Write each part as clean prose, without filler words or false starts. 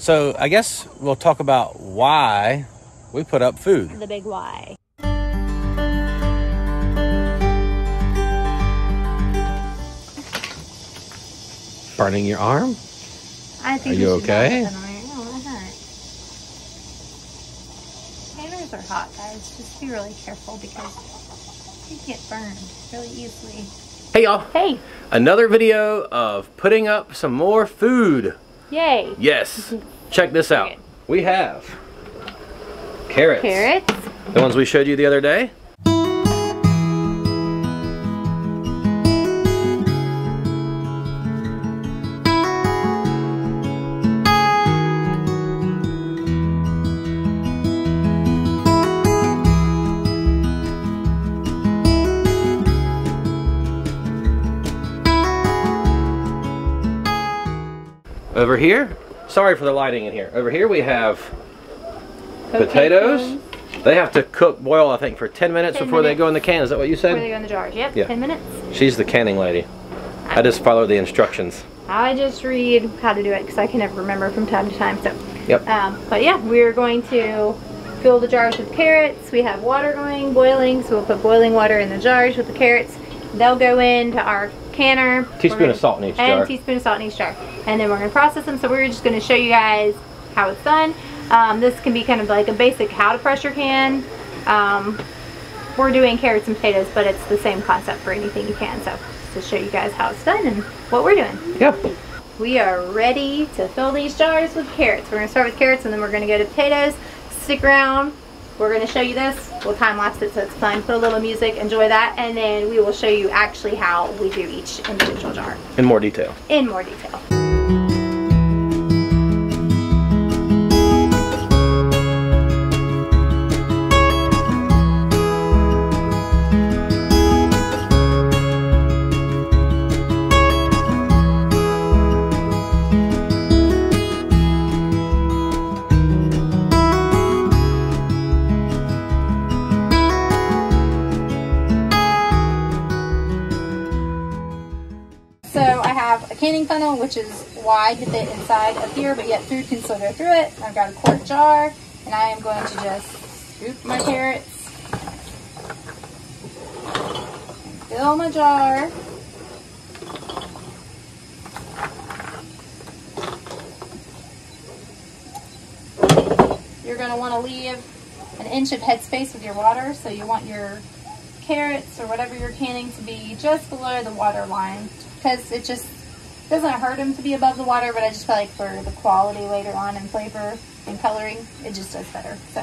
So I guess we'll talk about why we put up food. The big why. Burning your arm? I think Are you okay? Potatoes are hot, guys. Just be really careful because you get burned really easily. Hey y'all. Hey. Another video of putting up some more food. Yay. Yes. Check this out. We have carrots. Carrots. The ones we showed you the other day. Over here, sorry for the lighting in here. Over here we have potatoes. They have to boil, I think, for 10 minutes before they go in the can. Is that what you said? Before they go in the jars, yep, yeah. 10 minutes. She's the canning lady. I just follow the instructions. I just read how to do it because I can never remember from time to time. So, yep. But yeah, we're going to fill the jars with carrots. We have water going, boiling, so we'll put boiling water in the jars with the carrots. They'll go into our canner. Teaspoon of salt in each jar. And a teaspoon of salt in each jar. And then we're going to process them. So we're just going to show you guys how it's done. This can be kind of like a basic how to pressure can. We're doing carrots and potatoes, but it's the same concept for anything you can. So to show you guys how it's done and what we're doing. Yep. We are ready to fill these jars with carrots. We're going to start with carrots and then we're going to go to potatoes. Stick around. We're going to show you this. We'll time lapse it so it's fun. Put a little music, enjoy that, and then we will show you actually how we do each individual jar. In more detail. In more detail. So I have a canning funnel, which is wide to fit inside of here, but yet food can still go through it. I've got a quart jar, and I am going to just scoop my carrots, fill my jar, you're going to want to leave an inch of headspace with your water, so you want your carrots or whatever you're canning to be just below the water line, because it just doesn't hurt them to be above the water, but I just feel like for the quality later on and flavor and coloring, it just does better. So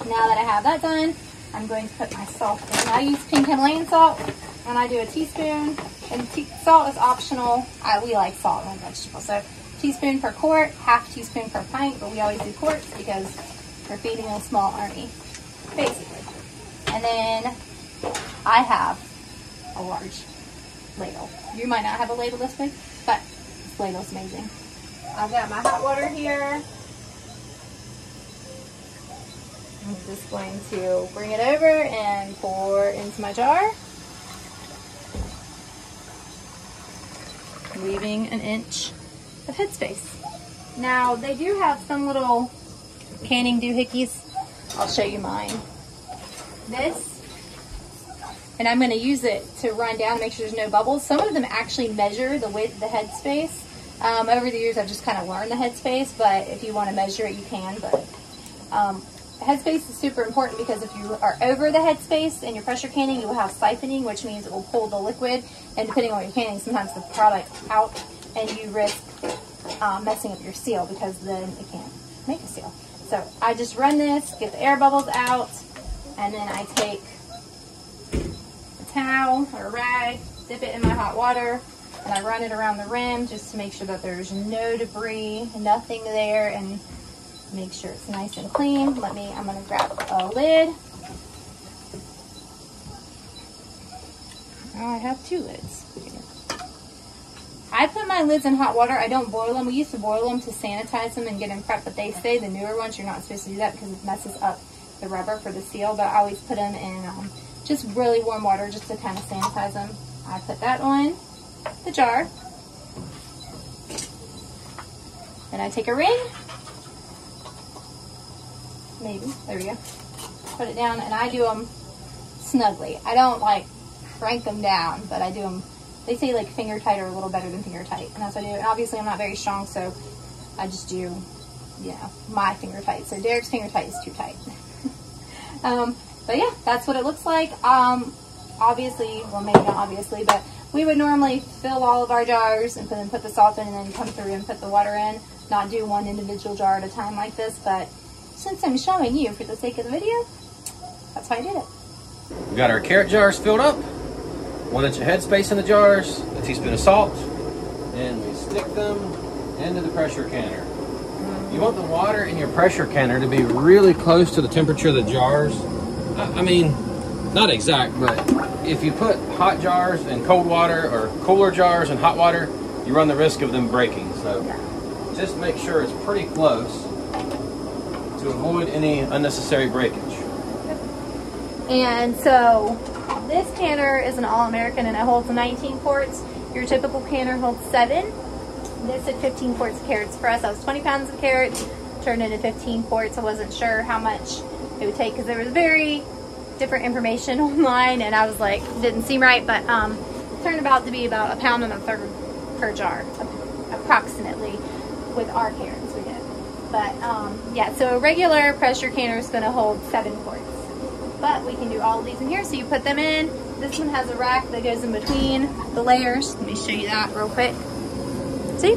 now that I have that done, I'm going to put my salt in. I use pink Himalayan salt, and I do a teaspoon, and salt is optional. We like salt on vegetables, so teaspoon per quart, half teaspoon per pint, but we always do quarts because we're feeding a small army, basically. And then I have a large ladle. You might not have a ladle this big, but this ladle's amazing. I've got my hot water here. I'm just going to bring it over and pour into my jar, leaving an inch of headspace. Now they do have some little canning doohickeys. I'll show you mine. This, and I'm going to use it to run down to make sure there's no bubbles. Some of them actually measure the width of the headspace. Over the years I've just kind of learned the headspace, but if you want to measure it you can. But headspace is super important because if you are over the headspace in your pressure canning, you will have siphoning, which means it will pull the liquid, and depending on what you're canning, sometimes the product's out and you risk messing up your seal because then it can't make a seal. So I just run this, get the air bubbles out, and then I take a towel or a rag, dip it in my hot water, and I run it around the rim just to make sure that there's no debris, nothing there, and make sure it's nice and clean. I'm going to grab a lid. Oh, I have two lids. I put my lids in hot water. I don't boil them. We used to boil them to sanitize them and get them prepped, but they say the newer ones you're not supposed to do that because it messes up the rubber for the seal, but I always put them in just really warm water just to kind of sanitize them. I put that on the jar. Then I take a ring maybe. There we go. Put it down, and I do them snugly. I don't like crank them down, but I do them. They say like finger tight or a little better than finger tight, and that's what I do. And obviously I'm not very strong, so I just do, you know, my finger tight. So Derek's finger tight is too tight. But yeah, that's what it looks like. Obviously, well maybe not obviously, but we would normally fill all of our jars and then put the salt in and then come through and put the water in. Not do one individual jar at a time like this, but since I'm showing you for the sake of the video, that's how I did it. We got our carrot jars filled up, 1 inch of headspace in the jars, a teaspoon of salt, and we stick them into the pressure canner. You want the water in your pressure canner to be really close to the temperature of the jars. I mean, not exact, but if you put hot jars in cold water or cooler jars in hot water, you run the risk of them breaking. So just make sure it's pretty close to avoid any unnecessary breakage. And so this canner is an All-American and it holds 19 quarts. Your typical canner holds 7. This is 15 quarts of carrots for us. That was 20 pounds of carrots turned into 15 quarts. I wasn't sure how much it would take because there was very different information online, and I was like, didn't seem right, but it turned out to be about 1 1/3 pounds per jar, approximately, with our carrots we did. But yeah, so a regular pressure canner is going to hold 7 quarts. But we can do all of these in here. So you put them in. This one has a rack that goes in between the layers. Let me show you that real quick. See?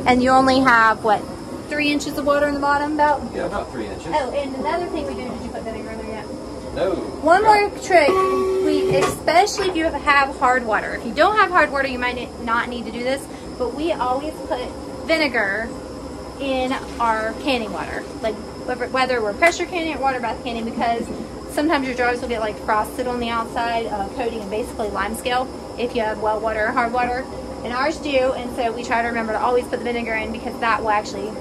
And you only have, what, 3 inches of water in the bottom about? Yeah, about 3 inches. Oh, and another thing we do, did you put vinegar in there yet? No. One more trick, especially if you have hard water. If you don't have hard water, you might not need to do this, but we always put vinegar in our canning water. Like, whether we're pressure canning or water bath canning, because sometimes your jars will get like frosted on the outside, coating in basically lime scale if you have well water or hard water. And ours do, and so we try to remember to always put the vinegar in because that will actually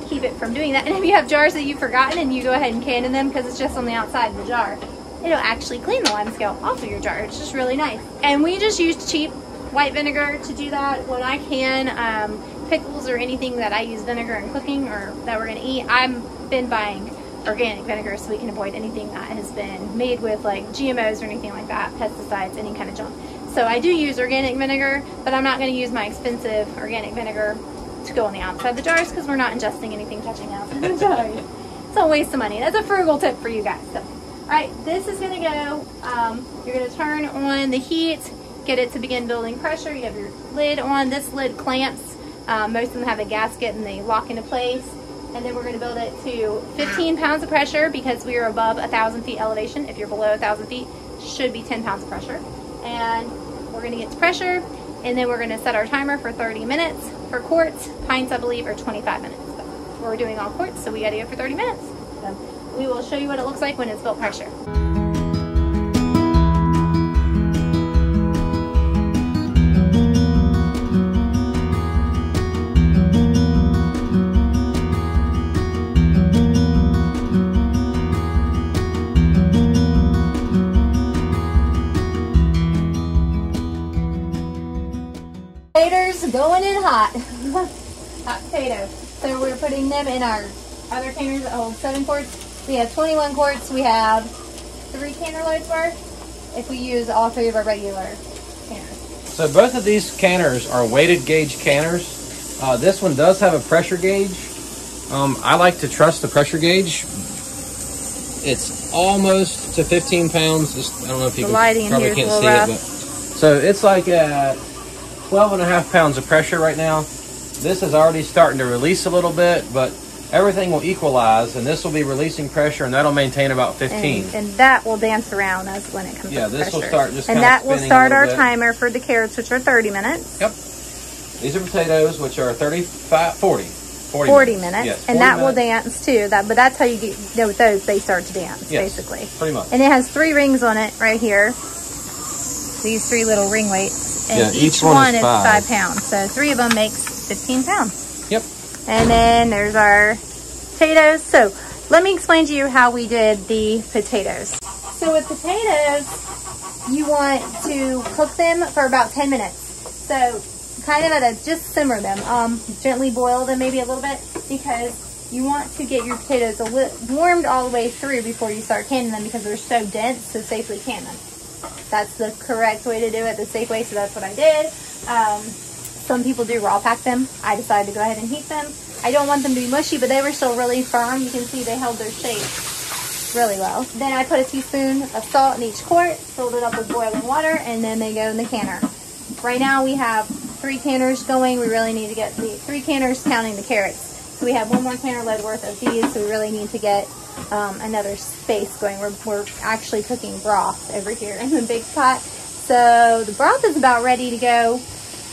keep it from doing that. And if you have jars that you've forgotten and you go ahead and can in them because it's just on the outside of the jar, it'll actually clean the lime scale off of your jar. It's just really nice. And we just use cheap white vinegar to do that. When I can pickles or anything that I use vinegar in cooking or that we're going to eat, I've been buying organic vinegar so we can avoid anything that has been made with like GMOs or anything like that, pesticides, any kind of junk. So I do use organic vinegar, but I'm not going to use my expensive organic vinegar to go on the outside of the jars because we're not ingesting anything touching the outside of the jars. It's a waste of money. That's a frugal tip for you guys. So, all right, this is going to go, you're going to turn on the heat, get it to begin building pressure. You have your lid on. This lid clamps. Most of them have a gasket and they lock into place. And then we're going to build it to 15 pounds of pressure because we are above 1,000 feet elevation. If you're below 1,000 feet, should be 10 pounds of pressure. And we're going to get to pressure, and then we're going to set our timer for 30 minutes. For quarts, pints I believe are 25 minutes. But we're doing all quarts, so we got to go for 30 minutes. So we will show you what it looks like when it's built pressure. Potatoes going in hot. Hot potatoes. So we're putting them in our other canners that hold 7 quarts. We have 21 quarts. We have 3 canner loads worth if we use all 3 of our regular canners. So both of these canners are weighted gauge canners. This one does have a pressure gauge. I like to trust the pressure gauge. It's almost to 15 pounds. Just, I don't know if you can, probably can't see it, but so it's like at 12.5 pounds of pressure right now. This is already starting to release a little bit, but everything will equalize, and this will be releasing pressure, and that'll maintain about 15. And that will dance around as when it comes to pressure. Yeah, this will start just and that will start our timer for the carrots, which are 30 minutes. Yep. These are potatoes, which are 40 minutes. Yes, 40 and that minutes. will dance too. But that's how you get, with those, they start to dance, yes, basically. Pretty much. And it has 3 rings on it right here. These 3 little ring weights. And yeah, each one is 5 pounds. So 3 of them makes 15 pounds. Yep. And then there's our potatoes. So let me explain to you how we did the potatoes. So with potatoes, you want to cook them for about 10 minutes. So kind of just simmer them. Gently boil them maybe a little bit because you want to get your potatoes warmed all the way through before you start canning them because they're so dense to safely can them. That's the correct way to do it, the safe way, so that's what I did. Some people do raw pack them. I decided to go ahead and heat them. I don't want them to be mushy, but they were still really firm. You can see they held their shape really well. Then I put a teaspoon of salt in each quart, filled it up with boiling water, and then they go in the canner. Right now we have 3 canners going. We really need to get the 3 canners counting the carrots. So we have 1 more canner load worth of these, so we really need to get another space going. We're actually cooking broth over here in the big pot. So the broth is about ready to go,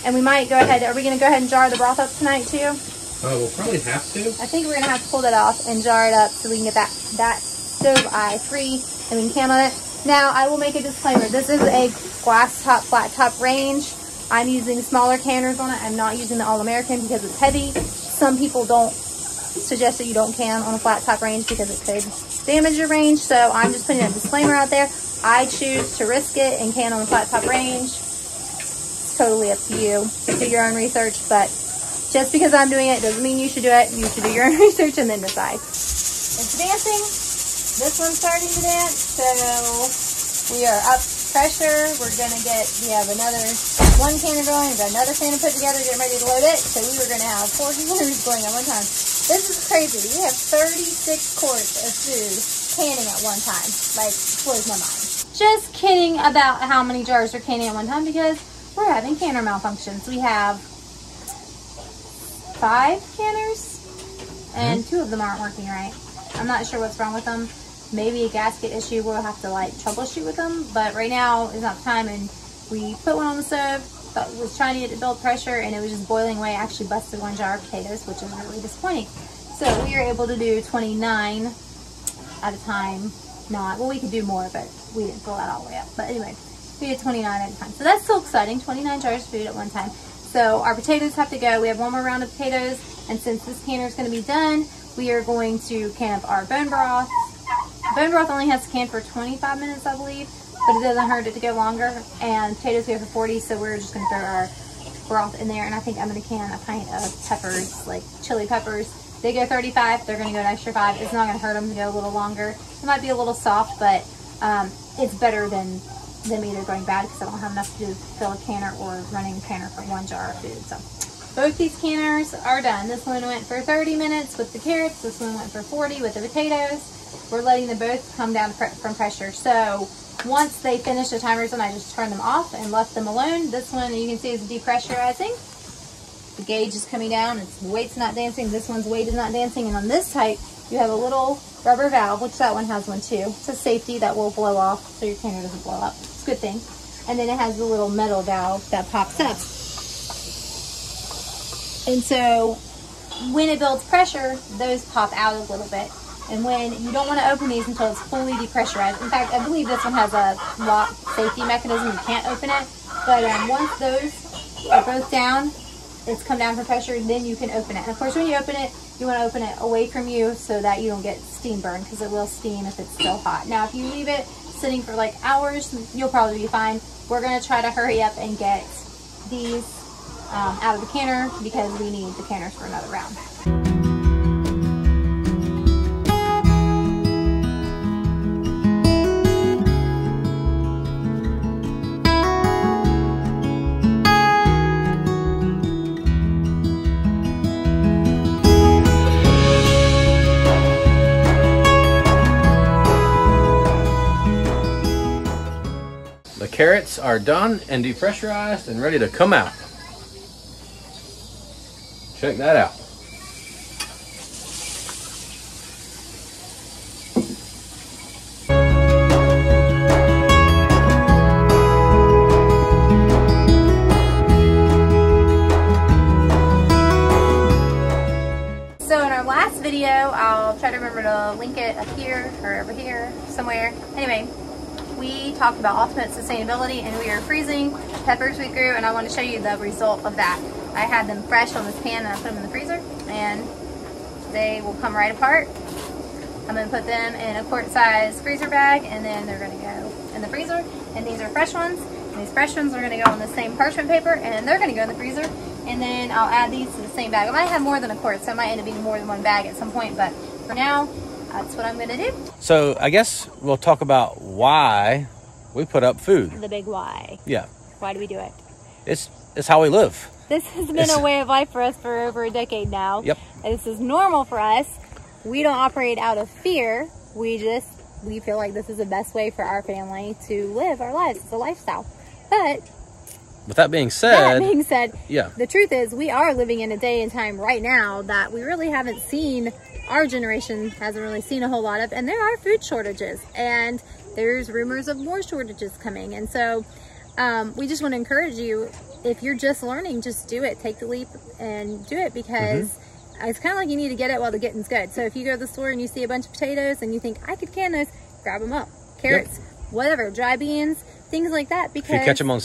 and we might go ahead. Are we going to go ahead and jar the broth up tonight too? We'll probably have to. I think we're going to have to pull that off and jar it up so we can get that stove eye free and we can can on it. Now, I will make a disclaimer. This is a glass top, flat top range. I'm using smaller canners on it. I'm not using the All-American because it's heavy. Some people don't suggest that you don't can on a flat top range because it could damage your range. So I'm just putting a disclaimer out there. I choose to risk it and can on the flat top range. It's totally up to you. Do your own research, but just because I'm doing it doesn't mean you should do it. You should do your own research and then decide. It's dancing. This one's starting to dance, so we are up pressure. We're gonna we have another 1 canner going. We've got another canner put together, getting ready to load it. So we were gonna have 4 canners going at one time. This is crazy. We have 36 quarts of food canning at one time. Like, blows my mind. Just kidding about how many jars are canning at one time because we're having canner malfunctions. We have 5 canners and 2 of them aren't working right. I'm not sure what's wrong with them. Maybe a gasket issue. We'll have to like troubleshoot with them, but right now is not the time. And we put one on the stove, but was trying to get it to build pressure and it was just boiling away. Actually busted 1 jar of potatoes, which is really disappointing. So we are able to do 29 at a time. Well, we could do more, but we didn't fill that all the way up. But anyway, we did 29 at a time. So that's still exciting, 29 jars of food at one time. So our potatoes have to go. We have 1 more round of potatoes, and since this canner is going to be done, we are going to can up our bone broth. Bone broth only has to can for 25 minutes, I believe, but it doesn't hurt it to go longer. And potatoes go for 40, so we're just going to throw our broth in there. And I think I'm going to can a pint of peppers, like chili peppers. They go 35. They're going to go an extra 5. It's not going to hurt them to go a little longer. It might be a little soft, but it's better than them either going bad because I don't have enough to fill a canner or running a canner for 1 jar of food. So both these canners are done. This one went for 30 minutes with the carrots. This one went for 40 with the potatoes. We're letting them both come down from pressure. So once they finish the timers, and I just turned them off and left them alone. This one you can see is depressurizing. The gauge is coming down. Its weight's not dancing. This one's weight is not dancing. And on this type, you have a little rubber valve, which that one has one too. It's a safety that will blow off so your canner doesn't blow up. It's a good thing. And then it has the little metal valve that pops up. And so when it builds pressure, those pop out a little bit. And when you don't want to open these until it's fully depressurized. In fact, I believe this one has a lock safety mechanism. You can't open it. But once those are both down, it's come down for pressure, then you can open it. And of course, when you open it, you want to open it away from you so that you don't get steam burn, because it will steam if it's still hot. Now, if you leave it sitting for like hours, you'll probably be fine. We're going to try to hurry up and get these out of the canner because we need the canners for another round. The carrots are done and depressurized and ready to come out. Check that out. So in our last video, I'll try to remember to link it up here or over here somewhere. Anyway, we talked about ultimate sustainability, and we are freezing peppers we grew, and I want to show you the result of that. I had them fresh on this pan and I put them in the freezer, and they will come right apart. I'm going to put them in a quart-size freezer bag, and then they're going to go in the freezer. And these are fresh ones, and these fresh ones are going to go on the same parchment paper, and they're going to go in the freezer. And then I'll add these to the same bag. I might have more than a quart, so it might end up being more than one bag at some point. But for now, that's what I'm going to do. So I guess we'll talk about why we put up food. The big why. Yeah. Why do we do it? It's how we live. This has been a way of life for us for over a decade now. Yep. This is normal for us. We don't operate out of fear. We feel like this is the best way for our family to live our lives. It's a lifestyle. But with that being said, yeah, the truth is we are living in a day and time right now that we really haven't seen, our generation hasn't really seen a whole lot of, and there are food shortages, and there's rumors of more shortages coming. And so we just want to encourage you, if you're just learning, just do it. Take the leap and do it, because it's kind of like you need to get it while the getting's good. So if you go to the store and you see a bunch of potatoes and you think, I could can those, grab them up. Carrots, whatever, dry beans, things like that. Because if you catch them on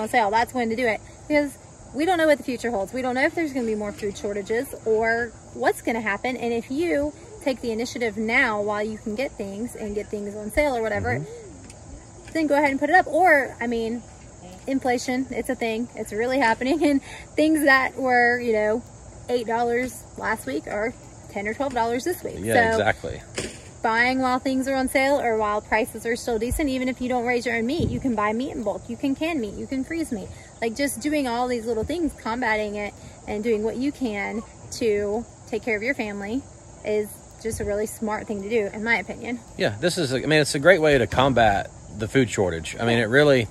sale, that's when to do it. Because we don't know what the future holds. We don't know if there's going to be more food shortages or what's going to happen. And if you take the initiative now while you can get things and get things on sale or whatever, then go ahead and put it up. Or, I mean, inflation, it's a thing. It's really happening. And things that were, you know, $8 last week are $10 or $12 this week. Yeah, so exactly. Buying while things are on sale or while prices are still decent. Even if you don't raise your own meat, you can buy meat in bulk. You can can meat. You can freeze meat. Like, just doing all these little things, combating it and doing what you can to take care of your family is just a really smart thing to do, in my opinion. Yeah, this is, I mean, it's a great way to combat the food shortage. I mean, it really...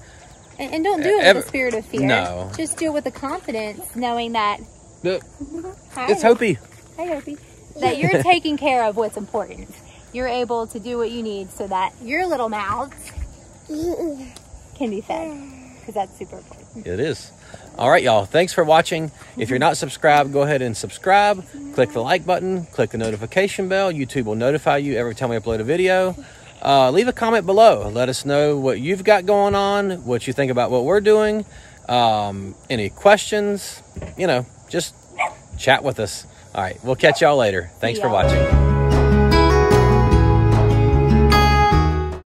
And don't do it with a spirit of fear. No. Just do it with the confidence, knowing that... It's Hopi. Hi, Hopi. That you're taking care of what's important. You're able to do what you need so that your little mouths can be fed, because that's super important. It is. All right, y'all. Thanks for watching. If you're not subscribed, go ahead and subscribe. Click the like button. Click the notification bell. YouTube will notify you every time we upload a video. Leave a comment below. Let us know what you've got going on, what you think about what we're doing. Any questions, you know, just chat with us. All right, we'll catch y'all later. Thanks for watching.